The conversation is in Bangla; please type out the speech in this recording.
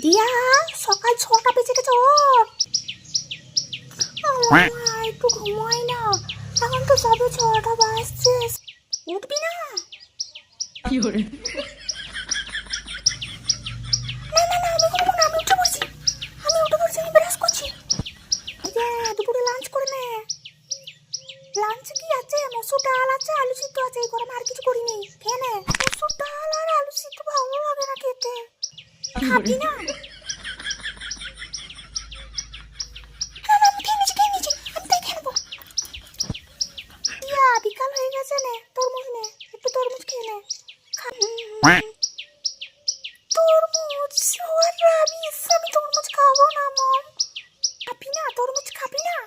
দিয়া সকাল 6টা বেজে গেছে ওঠ। একটু ঘুমাই না, এখন তো সবে 6টা বাজছে। উঠবি না? না না না, আমি উঠবো না, আমি উঠে পড়ছি, আমি ব্রাশ করছি। এই যে দুপুরে লাঞ্চ করে নে। লাঞ্চে কি আছে? মসুর ডাল আছে, আলু সিদ্ধ আছে, এই গরমে আর কিছু করিনি, খেয়ে নে। মসুর ডাল আর আলু সিদ্ধ ভালো লাগে না খেতে, খাবি না? বিকাল হয়ে গেছে, নে তরমুজ নে, একটু তরমুজ খেয়ে নে। তরমুজ ওর রাবিস, আমি তরমুজ খাবো না মম। খাবি না তরমুজ? খাবি না?